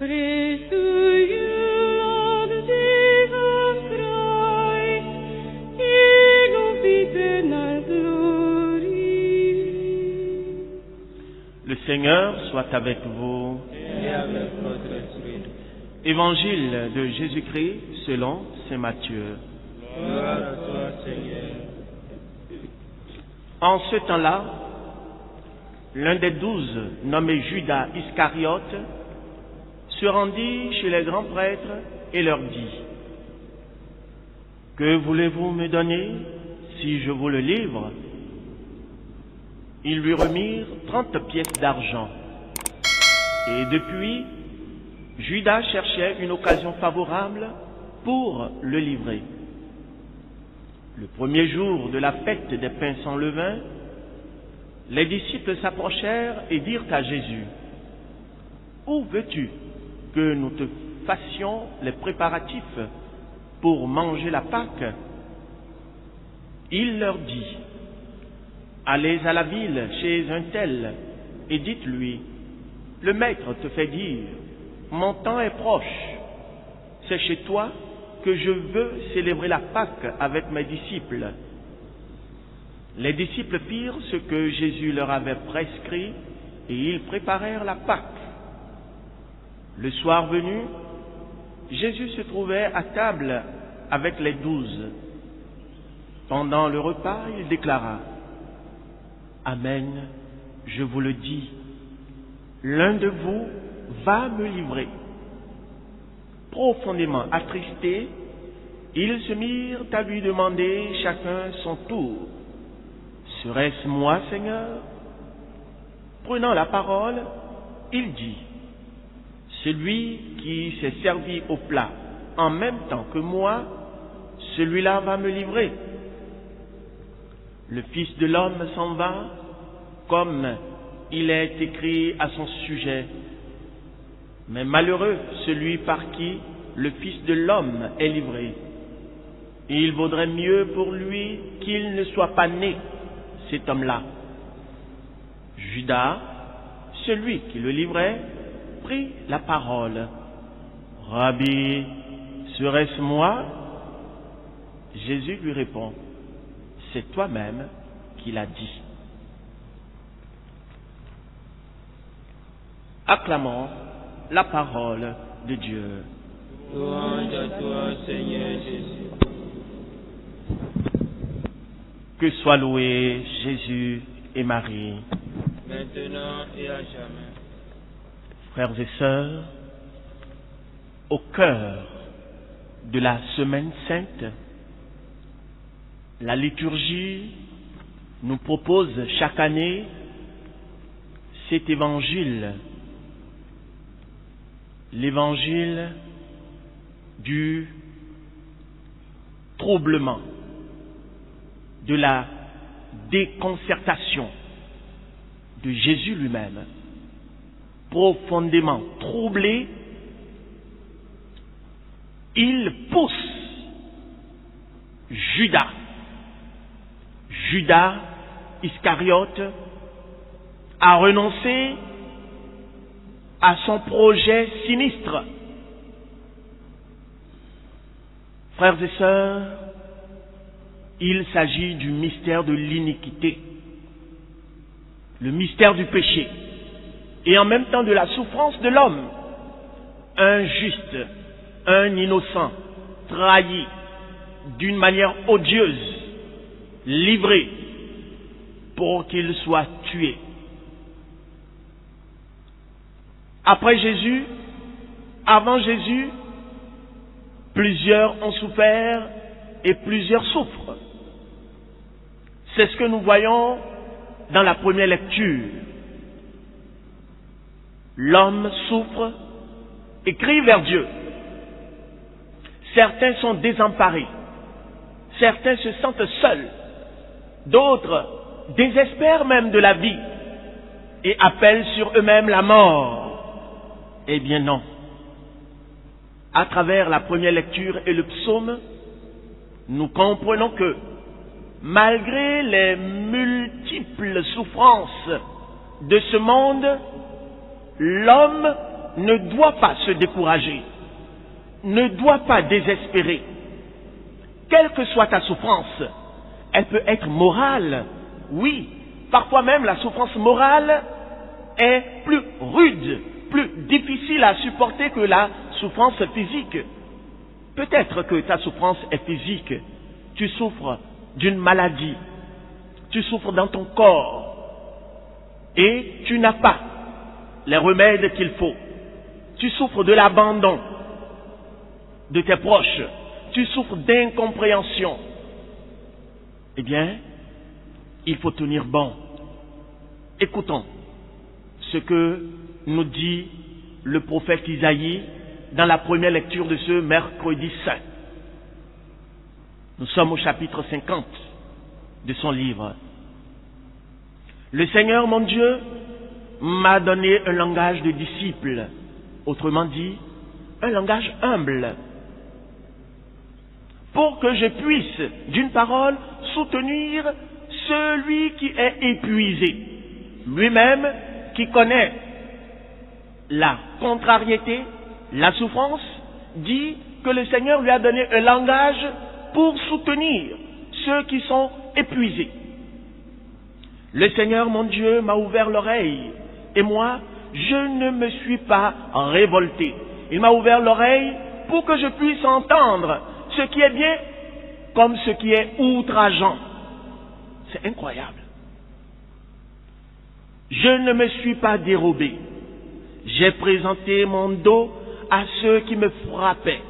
Le Seigneur soit avec vous. Et avec votre esprit. Évangile de Jésus-Christ selon saint Matthieu. Gloire à toi, Seigneur. En ce temps-là, l'un des 12, nommé Judas Iscariote, se rendit chez les grands prêtres et leur dit: « Que voulez-vous me donner si je vous le livre ?» Ils lui remirent 30 pièces d'argent. Et depuis, Judas cherchait une occasion favorable pour le livrer. Le premier jour de la fête des pains sans levain, les disciples s'approchèrent et dirent à Jésus: « Où veux-tu que nous te fassions les préparatifs pour manger la Pâque ?» Il leur dit: « Allez à la ville chez un tel et dites-lui: le maître te fait dire, mon temps est proche, c'est chez toi que je veux célébrer la Pâque avec mes disciples. » Les disciples firent ce que Jésus leur avait prescrit et ils préparèrent la Pâque. Le soir venu, Jésus se trouvait à table avec les 12. Pendant le repas, il déclara: « Amen, je vous le dis, l'un de vous va me livrer. » Profondément attristés, ils se mirent à lui demander chacun son tour: « Serait-ce moi, Seigneur ?» Prenant la parole, il dit: « Celui qui s'est servi au plat en même temps que moi, celui-là va me livrer. Le Fils de l'homme s'en va, comme il est écrit à son sujet. Mais malheureux celui par qui le Fils de l'homme est livré. Il vaudrait mieux pour lui qu'il ne soit pas né, cet homme-là. » Judas, celui qui le livrait, prit la parole. « Rabbi, serait-ce moi ?» Jésus lui répond: « C'est toi-même qui l'as dit. » Acclamons la parole de Dieu. Louange à toi, Seigneur Jésus. Que soient loués Jésus et Marie. Maintenant et à jamais. Frères et sœurs, au cœur de la Semaine Sainte, la liturgie nous propose chaque année cet évangile, l'évangile du troublement, de la déconcertation de Jésus lui-même, profondément troublé. Il pousse Judas Iscariote à renoncer à son projet sinistre. Frères et sœurs, il s'agit du mystère de l'iniquité, le mystère du péché, et en même temps de la souffrance de l'homme, un juste, un innocent, trahi d'une manière odieuse, livré pour qu'il soit tué. Après Jésus, avant Jésus, plusieurs ont souffert et plusieurs souffrent. C'est ce que nous voyons dans la première lecture. L'homme souffre et crie vers Dieu. Certains sont désemparés. Certains se sentent seuls. D'autres désespèrent même de la vie et appellent sur eux-mêmes la mort. Eh bien non. À travers la première lecture et le psaume, nous comprenons que, malgré les multiples souffrances de ce monde, l'homme ne doit pas se décourager, ne doit pas désespérer. Quelle que soit ta souffrance, elle peut être morale. Oui, parfois même la souffrance morale est plus rude, plus difficile à supporter que la souffrance physique. Peut-être que ta souffrance est physique. Tu souffres d'une maladie. Tu souffres dans ton corps. Et tu n'as pas les remèdes qu'il faut. Tu souffres de l'abandon de tes proches. Tu souffres d'incompréhension. Eh bien, il faut tenir bon. Écoutons ce que nous dit le prophète Isaïe dans la première lecture de ce mercredi saint. Nous sommes au chapitre 50 de son livre. Le Seigneur, mon Dieu, m'a donné un langage de disciple, autrement dit, un langage humble, pour que je puisse, d'une parole, soutenir celui qui est épuisé, lui-même qui connaît la contrariété, la souffrance, dit que le Seigneur lui a donné un langage pour soutenir ceux qui sont épuisés. Le Seigneur, mon Dieu, m'a ouvert l'oreille, et moi, je ne me suis pas révolté. Il m'a ouvert l'oreille pour que je puisse entendre ce qui est bien comme ce qui est outrageant. C'est incroyable. Je ne me suis pas dérobé. J'ai présenté mon dos à ceux qui me frappaient,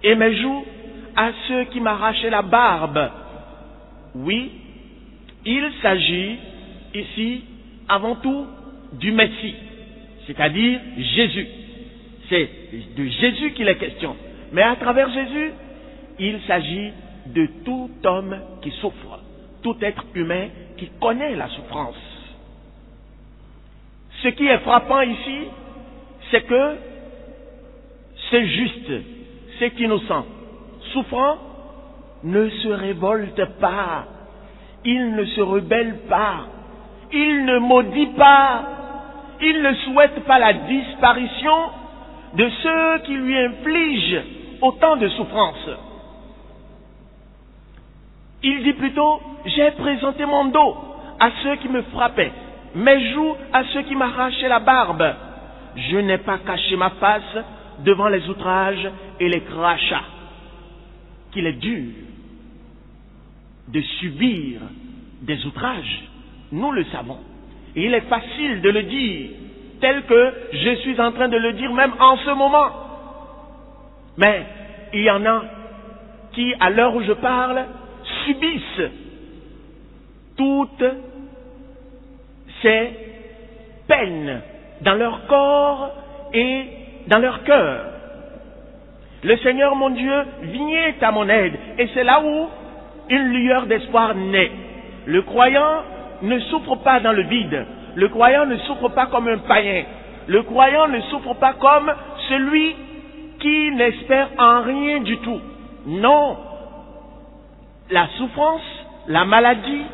et mes joues à ceux qui m'arrachaient la barbe. Oui, il s'agit ici avant tout du Messie, c'est-à-dire Jésus. C'est de Jésus qu'il est question. Mais à travers Jésus, il s'agit de tout homme qui souffre, tout être humain qui connaît la souffrance. Ce qui est frappant ici, c'est que c'est juste, c'est innocent. Souffrant, ne se révolte pas, il ne se rebelle pas, il ne maudit pas, il ne souhaite pas la disparition de ceux qui lui infligent autant de souffrance. Il dit plutôt, j'ai présenté mon dos à ceux qui me frappaient, mes joues à ceux qui m'arrachaient la barbe. Je n'ai pas caché ma face devant les outrages et les crachats. Qu'il est dur de subir des outrages, nous le savons. Et il est facile de le dire, tel que je suis en train de le dire même en ce moment. Mais il y en a qui, à l'heure où je parle, subissent toutes ces peines dans leur corps et dans leur cœur. Le Seigneur, mon Dieu, vient à mon aide. Et c'est là où une lueur d'espoir naît. Le croyant ne souffre pas dans le vide. Le croyant ne souffre pas comme un païen. Le croyant ne souffre pas comme celui qui n'espère en rien du tout. Non. La souffrance, la maladie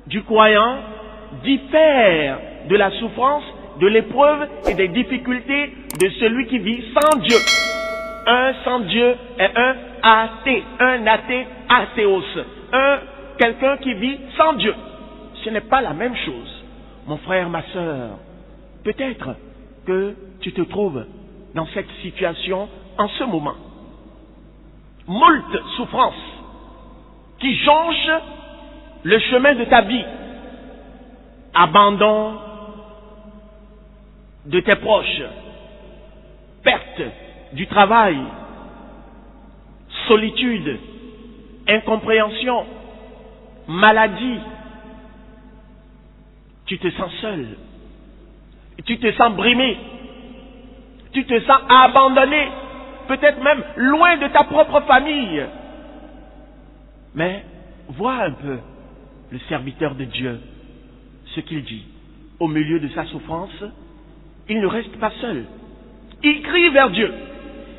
du croyant diffère de la souffrance, de l'épreuve et des difficultés de celui qui vit sans Dieu. Un sans Dieu est un athée, un athée athéos, quelqu'un qui vit sans Dieu. Ce n'est pas la même chose. Mon frère, ma sœur, peut-être que tu te trouves dans cette situation en ce moment. Moult souffrances qui jonchent le chemin de ta vie. Abandon de tes proches, perte du travail, solitude, incompréhension, maladie. Tu te sens seul, tu te sens brimé, tu te sens abandonné, peut-être même loin de ta propre famille. Mais vois un peu le serviteur de Dieu, ce qu'il dit. Au milieu de sa souffrance, il ne reste pas seul. Il crie vers Dieu.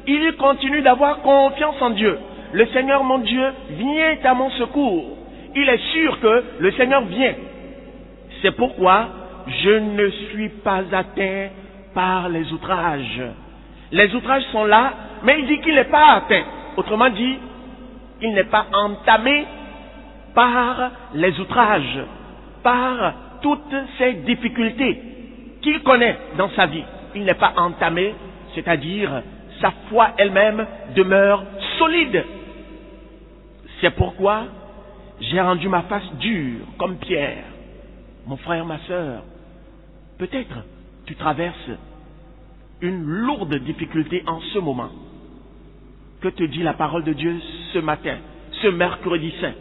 Il continue d'avoir confiance en Dieu. Le Seigneur, mon Dieu, vient à mon secours. Il est sûr que le Seigneur vient. C'est pourquoi je ne suis pas atteint par les outrages. Les outrages sont là, mais il dit qu'il n'est pas atteint. Autrement dit, il n'est pas entamé par les outrages, par toutes ces difficultés qu'il connaît dans sa vie. Il n'est pas entamé, c'est-à-dire sa foi elle-même demeure solide. C'est pourquoi j'ai rendu ma face dure comme pierre. Mon frère, ma sœur, peut-être tu traverses une lourde difficulté en ce moment. Que te dit la parole de Dieu ce matin, ce mercredi saint?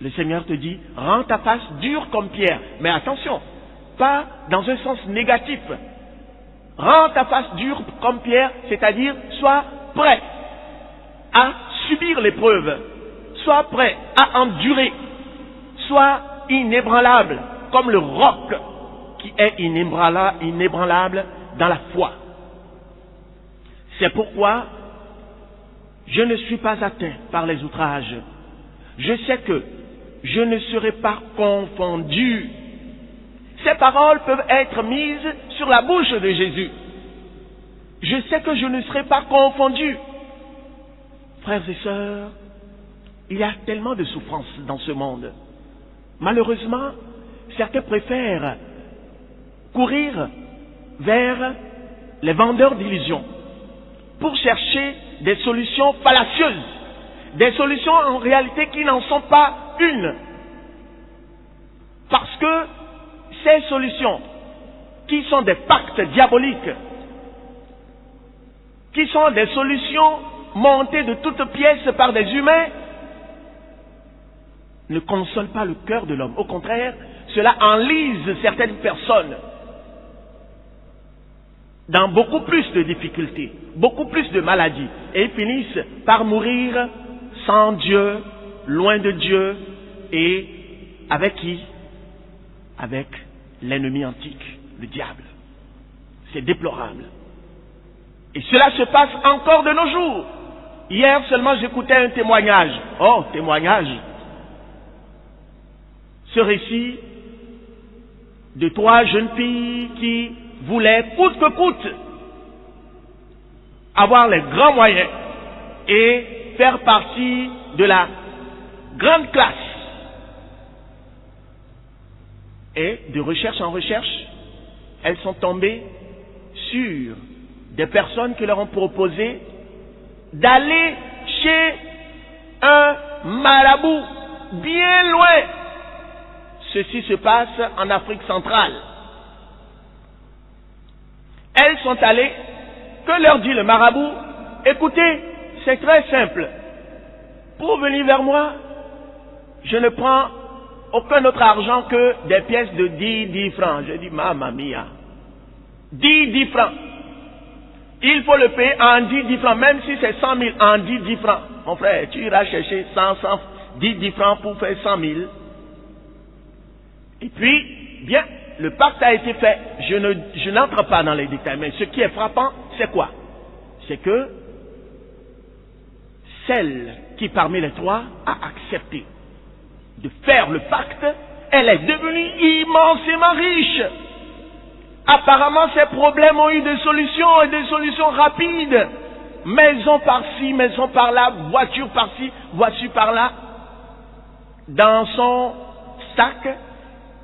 Le Seigneur te dit, rends ta face dure comme pierre. Mais attention, pas dans un sens négatif. Rends ta face dure comme pierre, c'est-à-dire sois prêt à subir l'épreuve, sois prêt à endurer, sois inébranlable comme le roc qui est inébranlable dans la foi. C'est pourquoi je ne suis pas atteint par les outrages. Je sais que je ne serai pas confondu. Ces paroles peuvent être mises sur la bouche de Jésus. Je sais que je ne serai pas confondu. Frères et sœurs, il y a tellement de souffrances dans ce monde. Malheureusement, certains préfèrent courir vers les vendeurs d'illusions pour chercher des solutions fallacieuses, des solutions en réalité qui n'en sont pas une. Parce que ces solutions, qui sont des pactes diaboliques, qui sont des solutions montées de toutes pièces par des humains, ne consolent pas le cœur de l'homme. Au contraire, cela enlise certaines personnes dans beaucoup plus de difficultés, beaucoup plus de maladies, et ils finissent par mourir sans Dieu, loin de Dieu, et avec qui? Avec l'ennemi antique, le diable. C'est déplorable. Et cela se passe encore de nos jours. Hier seulement j'écoutais un témoignage. Oh, témoignage. Ce récit de 3 jeunes filles qui voulaient coûte que coûte avoir les grands moyens et faire partie de la grande classe. Et de recherche en recherche, elles sont tombées sur des personnes qui leur ont proposé d'aller chez un marabout bien loin. Ceci se passe en Afrique centrale. Elles sont allées, que leur dit le marabout? Écoutez, c'est très simple. Pour venir vers moi, je ne prends aucun autre argent que des pièces de 10 francs. Je dis, mamma mia. 10 francs. Il faut le payer en 10 francs, même si c'est 100 000 en 10 francs. Mon frère, tu iras chercher 10 francs pour faire 100 000. Et puis, bien, le pacte a été fait. Je n'entre pas dans les détails, mais ce qui est frappant, c'est quoi? C'est que celle qui parmi les 3 a accepté de faire le pacte, elle est devenue immensément riche. Apparemment, ces problèmes ont eu des solutions et des solutions rapides. Maison par-ci, maison par-là, voiture par-ci, voiture par-là. Dans son sac,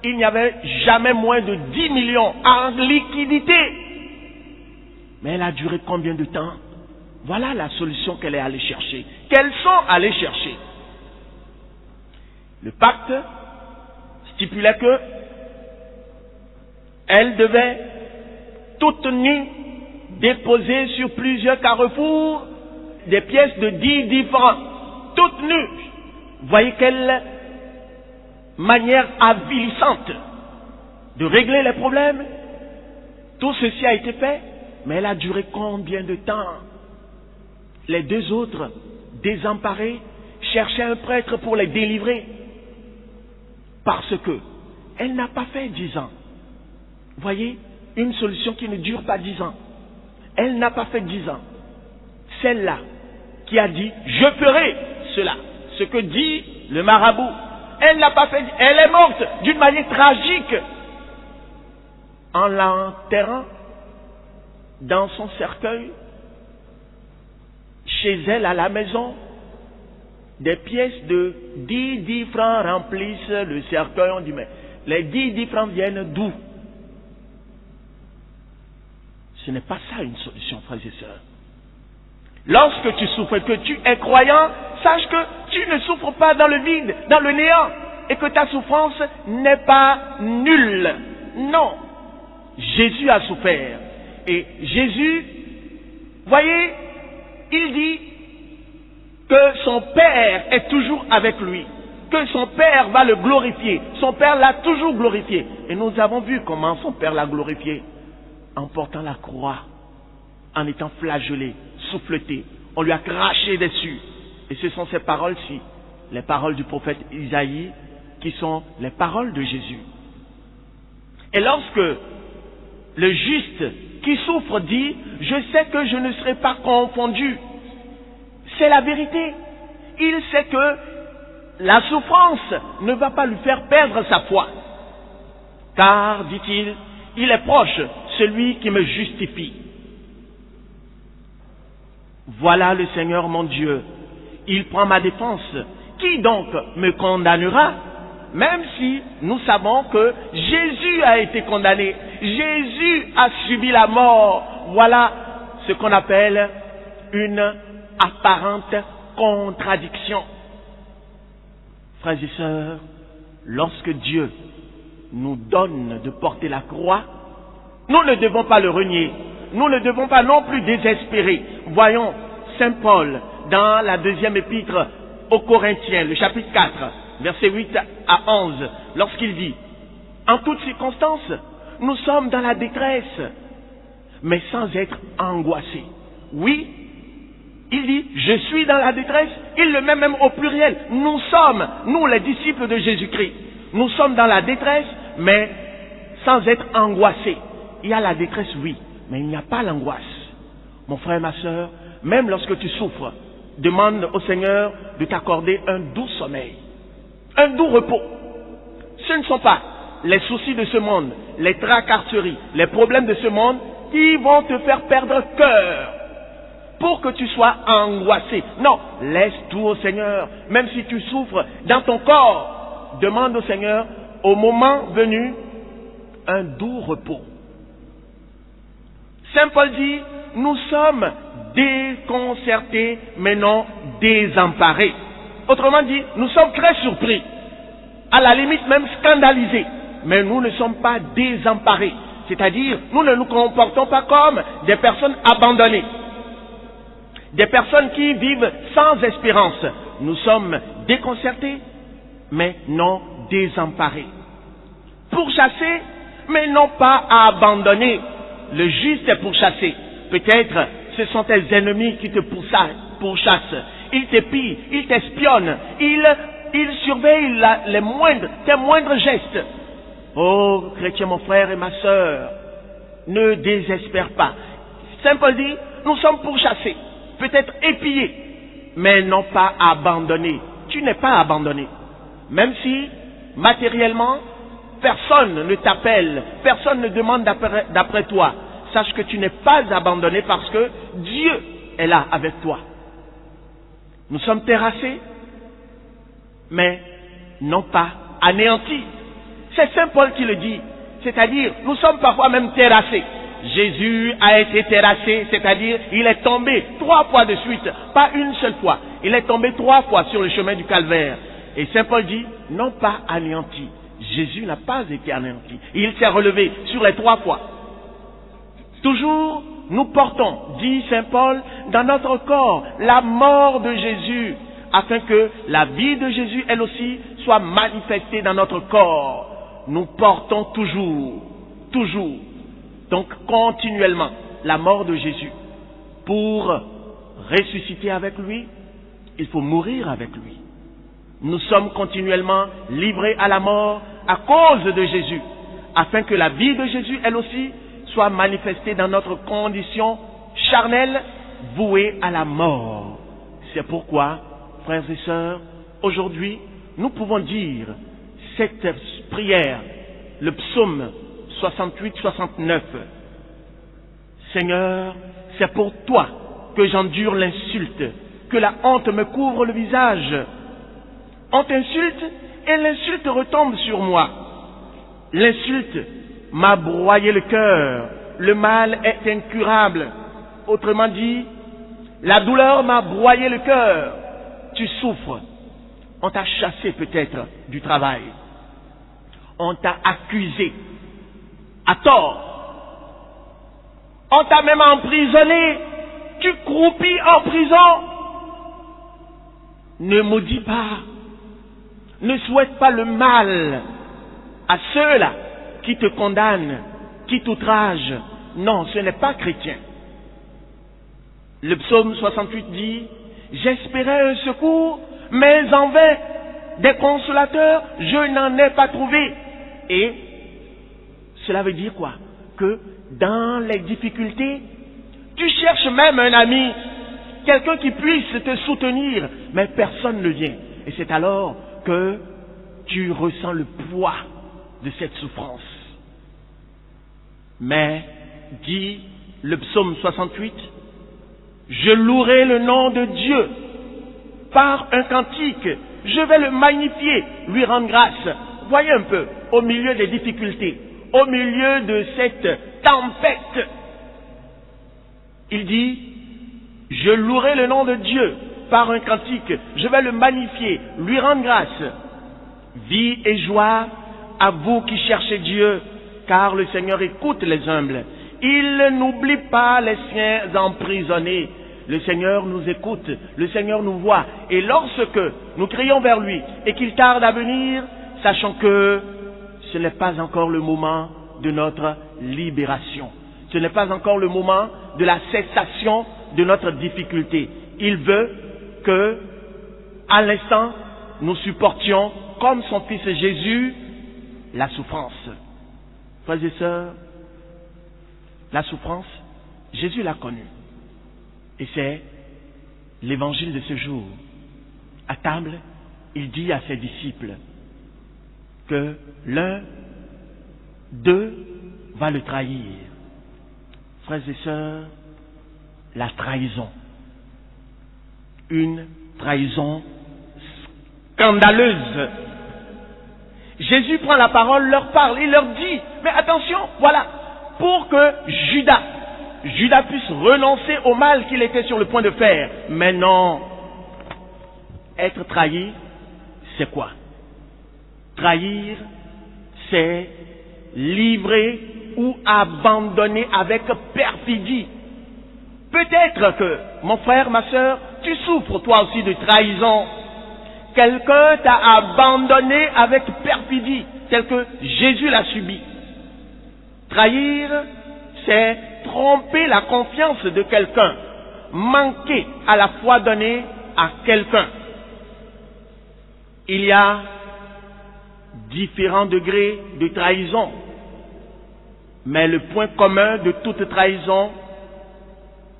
il n'y avait jamais moins de 10 millions en liquidité. Mais elle a duré combien de temps? Voilà la solution qu'elle est allée chercher. Qu'elles sont allées chercher. Le pacte stipulait que elle devait, toute nue, déposer sur plusieurs carrefours des pièces de 10 francs. Toute nue. Voyez quelle manière avilissante de régler les problèmes. Tout ceci a été fait, mais elle a duré combien de temps? Les 2 autres, désemparés, cherchaient un prêtre pour les délivrer. Parce que elle n'a pas fait 10 ans. Voyez, une solution qui ne dure pas 10 ans. Elle n'a pas fait 10 ans. Celle-là qui a dit, je ferai cela, ce que dit le marabout. Elle n'a pas fait, elle est morte d'une manière tragique. En l'enterrant, dans son cercueil, chez elle à la maison, des pièces de 10 francs remplissent le cercueil. On dit, mais les 10 francs viennent d'où? Ce n'est pas ça une solution, frères et sœurs. Lorsque tu souffres et que tu es croyant, sache que tu ne souffres pas dans le vide, dans le néant, et que ta souffrance n'est pas nulle. Non. Jésus a souffert. Et Jésus, voyez, il dit que son Père est toujours avec lui, que son Père va le glorifier. Son Père l'a toujours glorifié. Et nous avons vu comment son Père l'a glorifié, en portant la croix, en étant flagellé, souffleté. On lui a craché dessus. Et ce sont ces paroles-ci, les paroles du prophète Isaïe, qui sont les paroles de Jésus. Et lorsque le juste qui souffre dit, je sais que je ne serai pas confondu, c'est la vérité. Il sait que la souffrance ne va pas lui faire perdre sa foi. Car, dit-il, il est proche, celui qui me justifie. Voilà le Seigneur mon Dieu. Il prend ma défense. Qui donc me condamnera? Même si nous savons que Jésus a été condamné. Jésus a subi la mort. Voilà ce qu'on appelle une apparente contradiction. Frères et sœurs, lorsque Dieu nous donne de porter la croix, nous ne devons pas le renier. Nous ne devons pas non plus désespérer. Voyons Saint Paul dans la deuxième épître aux Corinthiens, le chapitre 4, versets 8 à 11, lorsqu'il dit, en toutes circonstances, nous sommes dans la détresse, mais sans être angoissés. Oui, il dit, je suis dans la détresse, il le met même au pluriel. Nous sommes, nous les disciples de Jésus-Christ, nous sommes dans la détresse, mais sans être angoissés. Il y a la détresse, oui, mais il n'y a pas l'angoisse. Mon frère, ma sœur, même lorsque tu souffres, demande au Seigneur de t'accorder un doux sommeil, un doux repos. Ce ne sont pas les soucis de ce monde, les tracasseries, les problèmes de ce monde qui vont te faire perdre cœur pour que tu sois angoissé. Non, laisse tout au Seigneur. Même si tu souffres dans ton corps, demande au Seigneur, au moment venu, un doux repos. Saint Paul dit, nous sommes déconcertés, mais non désemparés. Autrement dit, nous sommes très surpris, à la limite même scandalisés, mais nous ne sommes pas désemparés. C'est-à-dire, nous ne nous comportons pas comme des personnes abandonnées, des personnes qui vivent sans espérance. Nous sommes déconcertés, mais non désemparés. Pourchassés, mais non pas abandonnés. Le juste est pourchassé. Peut-être ce sont tes ennemis qui te pourchassent. Ils t'épient, ils t'espionnent, ils surveillent tes moindres gestes. Oh, chrétien, mon frère et ma sœur, ne désespère pas. Saint Paul dit, nous sommes pourchassés, peut-être épillés, mais non pas abandonnés. Tu n'es pas abandonné. Même si, matériellement, personne ne t'appelle, personne ne demande d'après toi. Sache que tu n'es pas abandonné parce que Dieu est là avec toi. Nous sommes terrassés, mais non pas anéantis. C'est Saint Paul qui le dit. C'est-à-dire, nous sommes parfois même terrassés. Jésus a été terrassé, c'est-à-dire, il est tombé 3 fois de suite, pas une seule fois. Il est tombé 3 fois sur le chemin du calvaire. Et Saint Paul dit, non pas anéanti. Jésus n'a pas été anéanti. Il s'est relevé sur les 3 fois. Toujours, nous portons, dit Saint Paul, dans notre corps la mort de Jésus, afin que la vie de Jésus, elle aussi, soit manifestée dans notre corps. Nous portons toujours, donc continuellement, la mort de Jésus. Pour ressusciter avec lui, il faut mourir avec lui. Nous sommes continuellement livrés à la mort à cause de Jésus, afin que la vie de Jésus, elle aussi, soit manifestée dans notre condition charnelle, vouée à la mort. C'est pourquoi, frères et sœurs, aujourd'hui, nous pouvons dire cette prière, le psaume 68-69. Seigneur, c'est pour toi que j'endure l'insulte, que la honte me couvre le visage. On t'insulte et l'insulte retombe sur moi. L'insulte m'a broyé le cœur, le mal est incurable. Autrement dit, la douleur m'a broyé le cœur. Tu souffres. On t'a chassé peut-être du travail. On t'a accusé à tort. On t'a même emprisonné. Tu croupis en prison. Ne maudis pas. Ne souhaite pas le mal à ceux-là qui te condamnent, qui t'outragent. Non, ce n'est pas chrétien. Le psaume 68 dit, j'espérais un secours, mais en vain. Des consolateurs, je n'en ai pas trouvé. Et cela veut dire quoi? Que dans les difficultés, tu cherches même un ami, quelqu'un qui puisse te soutenir, mais personne ne vient. Et c'est alors que tu ressens le poids de cette souffrance. Mais, dit le psaume 68, je louerai le nom de Dieu par un cantique, je vais le magnifier, lui rendre grâce. Voyez un peu, au milieu des difficultés, au milieu de cette tempête, il dit, je louerai le nom de Dieu par un cantique, je vais le magnifier, lui rendre grâce. Vie et joie à vous qui cherchez Dieu, car le Seigneur écoute les humbles. Il n'oublie pas les siens emprisonnés. Le Seigneur nous écoute, le Seigneur nous voit. Et lorsque nous crions vers lui et qu'il tarde à venir, sachons que ce n'est pas encore le moment de notre libération. Ce n'est pas encore le moment de la cessation de notre difficulté. Il veut que, à l'instant, nous supportions, comme son Fils Jésus, la souffrance. Frères et sœurs, la souffrance, Jésus l'a connue. Et c'est l'évangile de ce jour. À table, il dit à ses disciples que l'un d'eux va le trahir. Frères et sœurs, la trahison. Une trahison scandaleuse. Jésus prend la parole, leur parle, il leur dit, mais attention, voilà, pour que Judas puisse renoncer au mal qu'il était sur le point de faire. Mais non, être trahi, c'est quoi? Trahir, c'est livrer ou abandonner avec perfidie. Peut-être que, mon frère, ma sœur, tu souffres toi aussi de trahison. Quelqu'un t'a abandonné avec perfidie, tel que Jésus l'a subi. Trahir, c'est tromper la confiance de quelqu'un, manquer à la foi donnée à quelqu'un. Il y a différents degrés de trahison, mais le point commun de toute trahison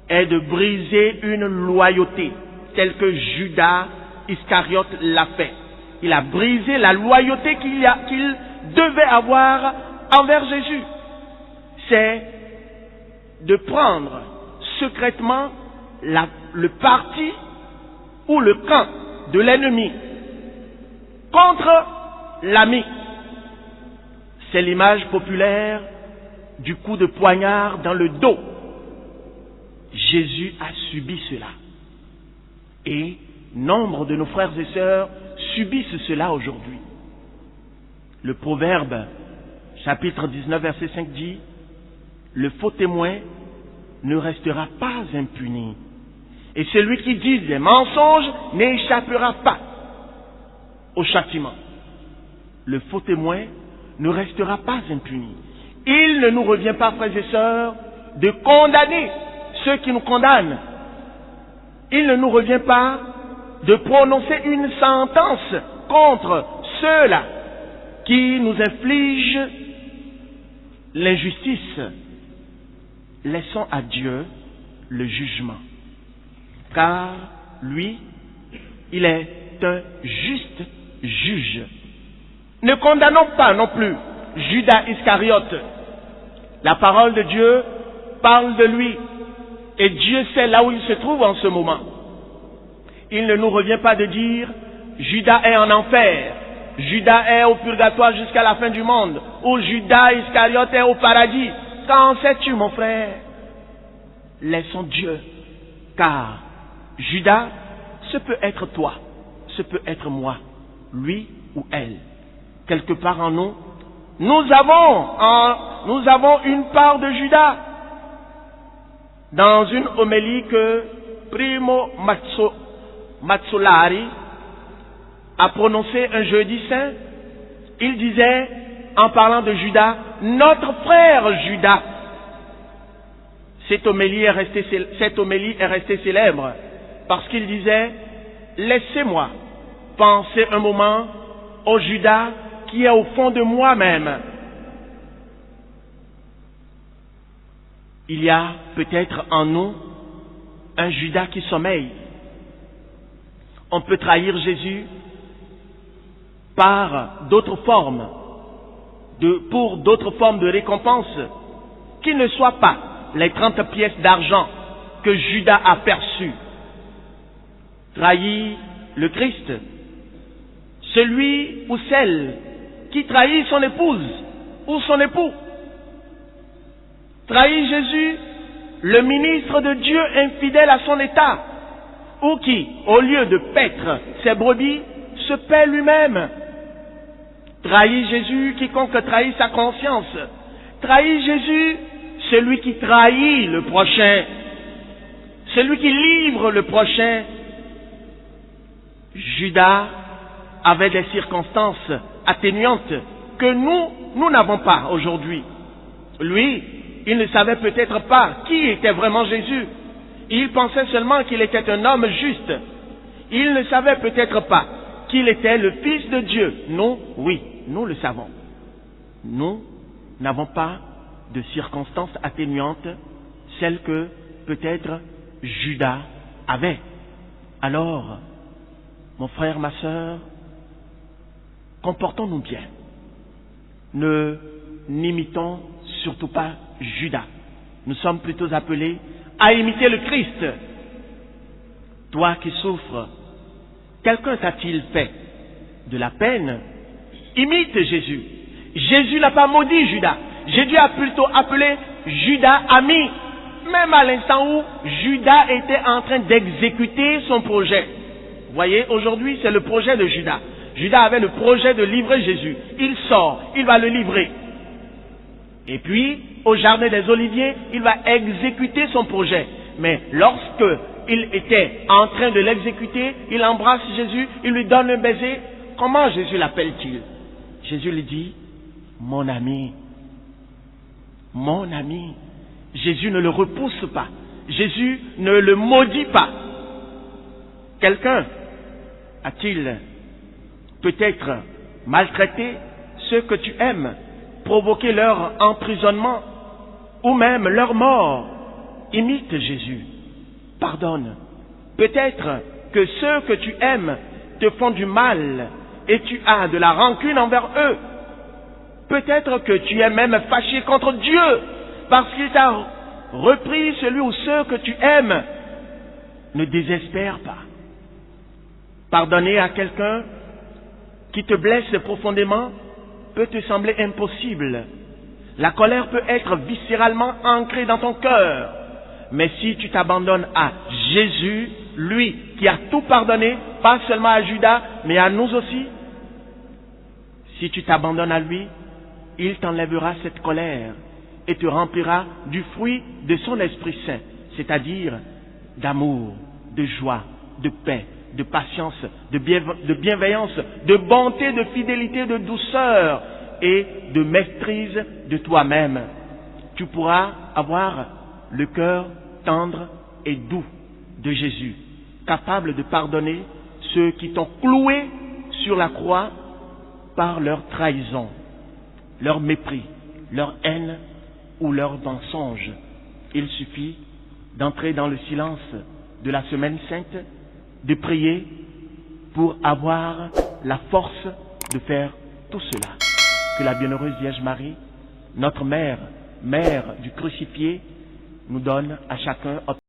est de briser une loyauté, telle que Judas Iscariote l'a fait. Il a brisé la loyauté qu'il devait avoir envers Jésus. C'est de prendre secrètement le parti ou le camp de l'ennemi contre l'ami. C'est l'image populaire du coup de poignard dans le dos. Jésus a subi cela. Et nombre de nos frères et sœurs subissent cela aujourd'hui. Le Proverbe, chapitre 19, verset 5 dit, le faux témoin ne restera pas impuni. Et celui qui dit des mensonges n'échappera pas au châtiment. Le faux témoin ne restera pas impuni. Il ne nous revient pas, frères et sœurs, de condamner ceux qui nous condamnent. Il ne nous revient pas de prononcer une sentence contre ceux-là qui nous infligent l'injustice. Laissons à Dieu le jugement. Car lui, il est un juste juge. Ne condamnons pas non plus Judas Iscariote. La parole de Dieu parle de lui. Et Dieu sait là où il se trouve en ce moment. Il ne nous revient pas de dire Judas est en enfer, Judas est au purgatoire jusqu'à la fin du monde, ou Judas Iscariote est au paradis. Qu'en sais-tu, mon frère? Laissons Dieu, car Judas, ce peut être toi, ce peut être moi, lui ou elle. Quelque part en nous, nous avons une part de Judas. Dans une homélie que Primo Mazzolari a prononcée un jeudi saint, il disait, en parlant de Judas, notre frère Judas. Cette homélie est restée célèbre parce qu'il disait, laissez-moi penser un moment au Judas qui est au fond de moi-même. Il y a peut-être en nous un Judas qui sommeille. On peut trahir Jésus par d'autres formes, pour d'autres formes de récompense qui ne soient pas les 30 pièces d'argent que Judas a perçues. Trahir le Christ, celui ou celle qui trahit son épouse ou son époux. Trahir Jésus, le ministre de Dieu infidèle à son état, ou qui, au lieu de paître ses brebis, se paie lui-même. Trahir Jésus, quiconque trahit sa conscience. Trahir Jésus, celui qui trahit le prochain, celui qui livre le prochain. Judas avait des circonstances atténuantes que nous n'avons pas aujourd'hui. Lui, il ne savait peut-être pas qui était vraiment Jésus. Il pensait seulement qu'il était un homme juste. Il ne savait peut-être pas qu'il était le Fils de Dieu. Nous, oui, nous le savons. Nous n'avons pas de circonstances atténuantes, celles que peut-être Judas avait. Alors, mon frère, ma sœur, comportons-nous bien. Ne n'imitons surtout pas Judas. Nous sommes plutôt appelés à imiter le Christ. Toi qui souffres, quelqu'un t'a-t-il fait de la peine? Imite Jésus. Jésus n'a pas maudit Judas. Jésus a plutôt appelé Judas ami, même à l'instant où Judas était en train d'exécuter son projet. Vous voyez, aujourd'hui c'est le projet de Judas. Judas avait le projet de livrer Jésus. Il sort, il va le livrer. Et puis, au jardin des Oliviers, il va exécuter son projet. Mais lorsque il était en train de l'exécuter, il embrasse Jésus, il lui donne un baiser. Comment Jésus l'appelle-t-il? Jésus lui dit, mon ami. Mon ami. Jésus ne le repousse pas. Jésus ne le maudit pas. Quelqu'un a-t-il peut-être maltraité ceux que tu aimes, provoquer leur emprisonnement ou même leur mort? Imite Jésus. Pardonne. Peut-être que ceux que tu aimes te font du mal et tu as de la rancune envers eux. Peut-être que tu es même fâché contre Dieu parce qu'il t'a repris celui ou ceux que tu aimes. Ne désespère pas. Pardonner à quelqu'un qui te blesse profondément peut te sembler impossible. La colère peut être viscéralement ancrée dans ton cœur. Mais si tu t'abandonnes à Jésus, lui qui a tout pardonné, pas seulement à Judas, mais à nous aussi, si tu t'abandonnes à lui, il t'enlèvera cette colère et te remplira du fruit de son Esprit Saint, c'est-à-dire d'amour, de joie, de paix, de patience, de bienveillance, de bonté, de fidélité, de douceur et de maîtrise de toi-même. Tu pourras avoir le cœur tendre et doux de Jésus, capable de pardonner ceux qui t'ont cloué sur la croix par leur trahison, leur mépris, leur haine ou leur mensonge. Il suffit d'entrer dans le silence de la semaine sainte, de prier pour avoir la force de faire tout cela. Que la bienheureuse Vierge Marie, notre mère, mère du crucifié, nous donne à chacun